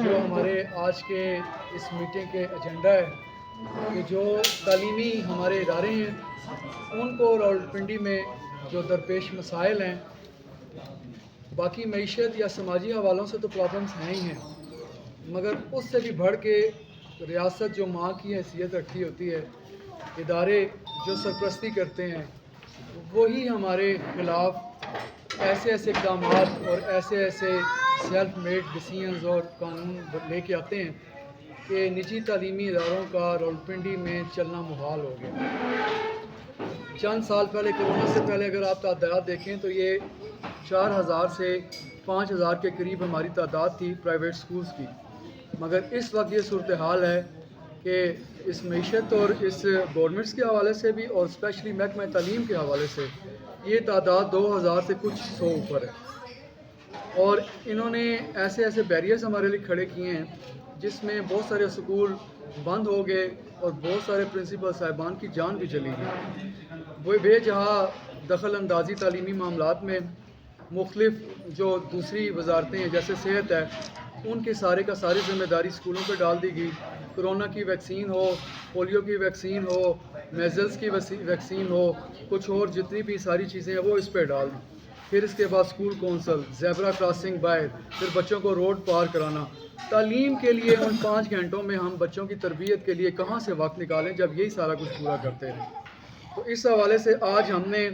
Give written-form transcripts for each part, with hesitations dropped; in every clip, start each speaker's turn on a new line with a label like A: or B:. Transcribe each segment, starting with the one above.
A: جو ہمارے آج کے اس میٹنگ کے ایجنڈا ہے کہ جو تعلیمی ہمارے ادارے ہیں ان کو راولپنڈی میں جو درپیش مسائل ہیں، باقی معیشت یا سماجی حوالوں سے تو پرابلمس ہیں ہی ہیں، مگر اس سے بھی بڑھ کے ریاست جو ماں کی حیثیت رکھتی ہوتی ہے، ادارے جو سرپرستی کرتے ہیں وہی ہمارے خلاف ایسے ایسے اقدامات اور ایسے سیلف میڈ ڈیسیژنز اور قانون لے کے آتے ہیں کہ نجی تعلیمی اداروں کا راولپنڈی میں چلنا محال ہو گیا۔ چند سال پہلے، کرونا سے پہلے، اگر آپ تعداد دیکھیں تو یہ 4000 سے 5000 کے قریب ہماری تعداد تھی پرائیویٹ سکولز کی، مگر اس وقت یہ صورتحال ہے کہ اس معیشت اور اس گورنمنٹس کے حوالے سے بھی اور اسپیشلی محکمہ تعلیم کے حوالے سے یہ تعداد 2000 سے کچھ 100 اوپر ہے، اور انہوں نے ایسے بیریئرز ہمارے لیے کھڑے کیے ہیں جس میں بہت سارے اسکول بند ہو گئے اور بہت سارے پرنسپل صاحبان کی جان بھی چلی گئی۔ وہ بے جہاں دخل اندازی تعلیمی معاملات میں مختلف جو دوسری وزارتیں ہیں جیسے صحت ہے، ان کی سارے کا ساری ذمہ داری اسکولوں پہ ڈال دی گئی۔ کرونا کی ویکسین ہو، پولیو کی ویکسین ہو، میزلس کی ویکسین ہو، کچھ اور جتنی بھی ساری چیزیں ہیں وہ اس پہ ڈال دیں۔ پھر اس کے بعد اسکول کونسل، زیبرا کراسنگ باہر، پھر بچوں کو روڈ پار کرانا۔ تعلیم کے لیے ان 5 گھنٹوں میں ہم بچوں کی تربیت کے لیے کہاں سے وقت نکالیں جب یہی سارا کچھ پورا کرتے ہیں؟ تو اس حوالے سے آج ہم نے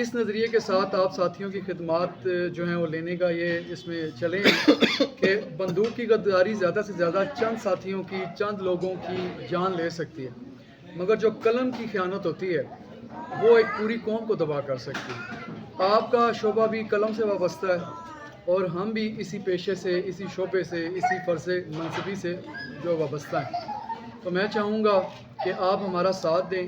A: اس نظریے کے ساتھ آپ ساتھیوں کی خدمات جو ہیں وہ لینے کا یہ اس میں چلیں کہ بندوق کی غداری زیادہ سے زیادہ چند ساتھیوں کی، چند لوگوں کی جان لے سکتی ہے، مگر جو قلم کی خیانت ہوتی ہے وہ ایک پوری قوم کو تباہ کر سکتی ہے۔ آپ کا شعبہ بھی قلم سے وابستہ ہے اور ہم بھی اسی پیشے سے، اسی شعبے سے، اسی فرض منصبی سے جو وابستہ ہیں۔ تو میں چاہوں گا کہ آپ ہمارا ساتھ دیں۔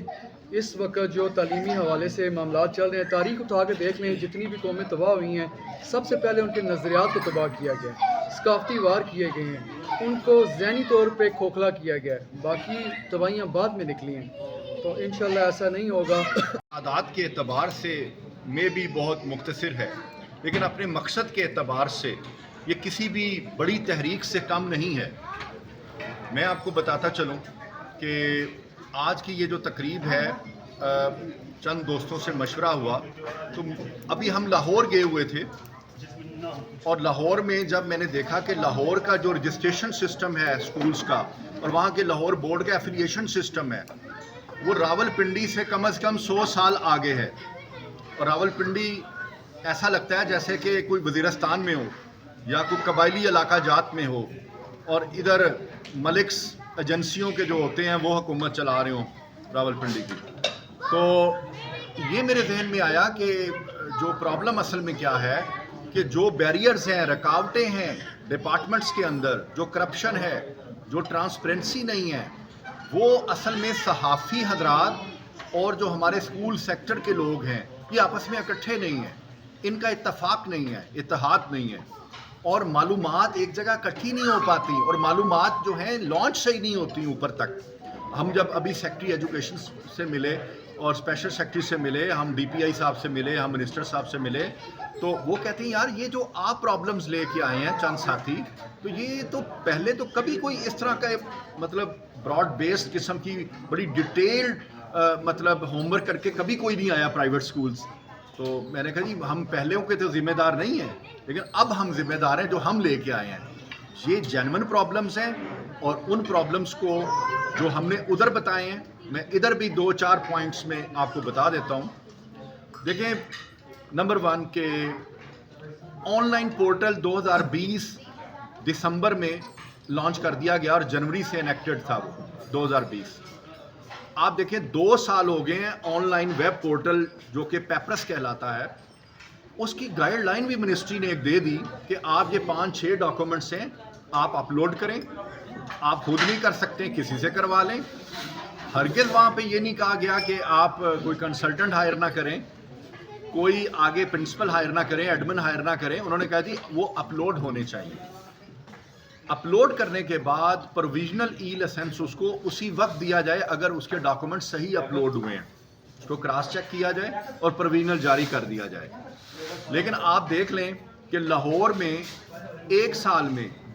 A: اس وقت جو تعلیمی حوالے سے معاملات چل رہے ہیں، تاریخ اٹھا کے دیکھ لیں، جتنی بھی قومیں تباہ ہوئی ہیں سب سے پہلے ان کے نظریات کو تباہ کیا گیا ہے، ثقافتی وار کیے گئے ہیں، ان کو ذہنی طور پہ کھوکھلا کیا گیا ہے، باقی تباہیاں بعد میں نکلی ہیں۔ تو انشاءاللہ ایسا نہیں ہوگا۔
B: تعداد کے اعتبار سے میں بھی بہت مختصر ہے، لیکن اپنے مقصد کے اعتبار سے یہ کسی بھی بڑی تحریک سے کم نہیں ہے۔ میں آپ کو بتاتا چلوں کہ آج کی یہ جو تقریب ہے، چند دوستوں سے مشورہ ہوا تو ابھی ہم لاہور گئے ہوئے تھے، اور لاہور میں جب میں نے دیکھا کہ لاہور کا جو رجسٹریشن سسٹم ہے سکولز کا اور وہاں کے لاہور بورڈ کا ایفیلیشن سسٹم ہے وہ راولپنڈی سے کم از کم 100 سال آگے ہے، اور راولپنڈی ایسا لگتا ہے جیسے کہ کوئی وزیرستان میں ہو یا کوئی قبائلی علاقہ جات میں ہو، اور ادھر ملکس ایجنسیوں کے جو ہوتے ہیں وہ حکومت چلا رہے ہوں راولپنڈی کی۔ تو یہ میرے ذہن میں آیا کہ جو پرابلم اصل میں کیا ہے کہ جو بیریئرز ہیں، رکاوٹیں ہیں ڈپارٹمنٹس کے اندر، جو کرپشن ہے، جو ٹرانسپیرنسی نہیں ہے، وہ اصل میں صحافی حضرات اور جو ہمارے اسکول سیکٹر کے لوگ ہیں یہ آپس میں اکٹھے نہیں ہیں، ان کا اتفاق نہیں ہے، اتحاد نہیں ہے، اور معلومات ایک جگہ اکٹھی نہیں ہو پاتی، اور معلومات جو ہیں لانچ صحیح نہیں ہوتی اوپر تک۔ ہم جب ابھی سیکٹری ایجوکیشن سے ملے اور اسپیشل سیکٹری سے ملے، ہم ڈی پی آئی صاحب سے ملے، ہم منسٹر صاحب سے ملے، تو وہ کہتے ہیں یار یہ جو آپ پرابلمز لے کے آئے ہیں چند ساتھی، تو یہ تو پہلے تو کبھی کوئی اس طرح کا مطلب براڈ بیسڈ قسم کی بڑی ڈیٹیلڈ مطلب ہوم ورک کر کے کبھی کوئی نہیں آیا پرائیویٹ سکولز۔ تو میں نے کہا جی ہم پہلےوں کے تو ذمہ دار نہیں ہیں، لیکن اب ہم ذمہ دار ہیں جو ہم لے کے آئے ہیں۔ یہ جینون پرابلمز ہیں، اور ان پرابلمز کو جو ہم نے ادھر بتائے ہیں میں ادھر بھی 2-4 پوائنٹس میں آپ کو بتا دیتا ہوں۔ دیکھیں، نمبر 1 کہ آن لائن پورٹل 2020 دسمبر میں لانچ کر دیا گیا اور جنوری سے انیکٹڈ تھا وہ 2020۔ آپ دیکھیں 2 سال ہو گئے ہیں آن لائن ویب پورٹل جو کہ پیپرس کہلاتا ہے، اس کی گائیڈ لائن بھی منسٹری نے ایک دے دی کہ آپ یہ 5-6 ڈاکومنٹس ہیں آپ اپلوڈ کریں، آپ خود بھی کر سکتے ہیں، کسی سے کروا لیں۔ ہرگز وہاں پہ یہ نہیں کہا گیا کہ آپ کوئی کنسلٹنٹ ہائر نہ کریں، کوئی آگے پرنسپل ہائر نہ کریں، ایڈمن ہائر نہ کریں۔ انہوں نے کہا جی وہ اپلوڈ ہونے چاہیے۔ اپلوڈ کرنے کے بعد پروویژنل ای لائسنس اس کو اسی وقت دیا جائے اگر اس کے ڈاکومنٹ صحیح اپلوڈ ہوئے ہیں، اس کو کراس چیک کیا جائے اور پروویژنل جاری کر دیا جائے۔ لیکن آپ دیکھ لیں کہ لاہور میں 1 سال میں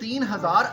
B: 3000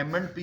B: M&P,